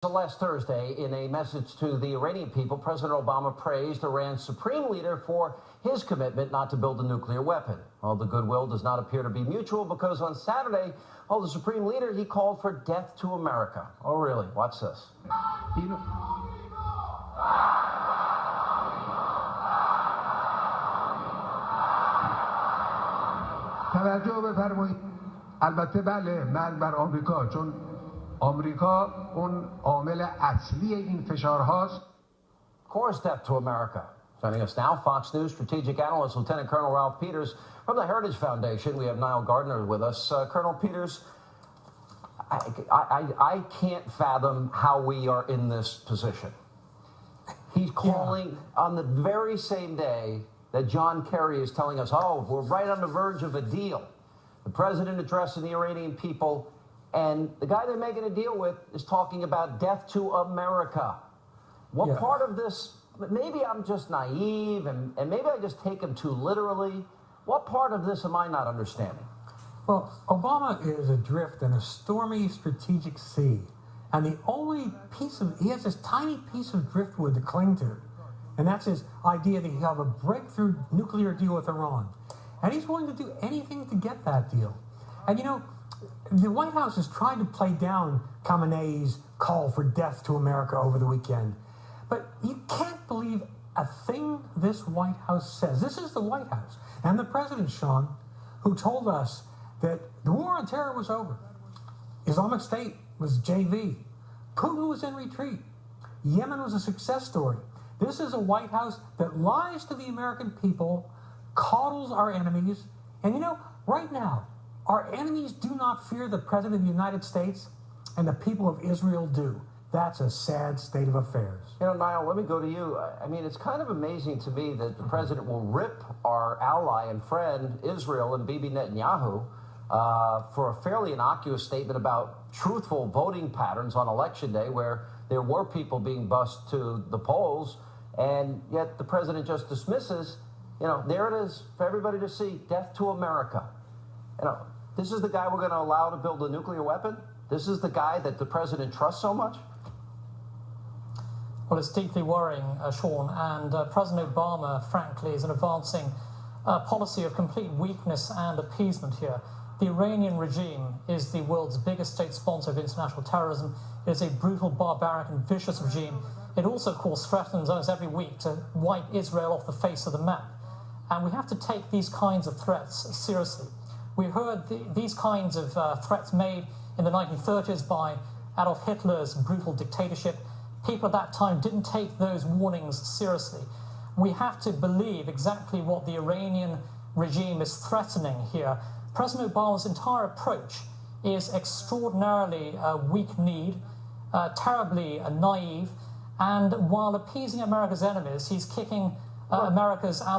Last Thursday, in a message to the Iranian people, President Obama praised Iran's supreme leader for his commitment not to build a nuclear weapon. Well, the goodwill does not appear to be mutual because on Saturday, the supreme leader, he called for death to America. Oh, really? Watch this. توجه بفرمایید. البته بله، من بر آمریکا، چون آمریکا اون عامل اصلی این فشارهاست. Of course, death to America. Joining us now, Fox News strategic analyst Lieutenant Colonel Ralph Peters from the Heritage Foundation. We have Niall Gardner with us. Colonel Peters, I can't fathom how we are in this position. He's calling on the very same day that John Kerry is telling us, oh, we're right on the verge of a deal. The president addressing the Iranian people, and the guy they're making a deal with is talking about death to America. What part of this, maybe I'm just naive, and maybe I just take him too literally. What part of this am I not understanding? Well, Obama is adrift in a stormy strategic sea, and the only he has this tiny piece of driftwood to cling to, and that's his idea that he'll have a breakthrough nuclear deal with Iran. And he's willing to do anything to get that deal. And you know, the White House has tried to play down Khamenei's call for death to America over the weekend. But you can't believe a thing this White House says. This is the White House and the president, Sean, who told us that the war on terror was over. Islamic State was JV. Putin was in retreat. Yemen was a success story. This is a White House that lies to the American people, coddles our enemies. And you know, right now, our enemies do not fear the President of the United States, and the people of Israel do. That's a sad state of affairs. You know, Niall, let me go to you. I mean, it's kind of amazing to me that the president will rip our ally and friend, Israel, and Bibi Netanyahu for a fairly innocuous statement about truthful voting patterns on Election Day, where there were people being bused to the polls, and yet the president just dismisses, you know, there it is for everybody to see, death to America. You know, this is the guy we're going to allow to build a nuclear weapon? This is the guy that the president trusts so much? Well, it's deeply worrying, Sean, and President Obama, frankly, is advancing a policy of complete weakness and appeasement here. The Iranian regime is the world's biggest state sponsor of international terrorism. It is a brutal, barbaric, and vicious regime. It also, of course, threatens us every week to wipe Israel off the face of the map. And we have to take these kinds of threats seriously. We heard these kinds of threats made in the 1930s by Adolf Hitler's brutal dictatorship. People at that time didn't take those warnings seriously. We have to believe exactly what the Iranian regime is threatening here. President Obama's entire approach is extraordinarily weak-kneed, terribly naive, and while appeasing America's enemies, he's kicking America's allies.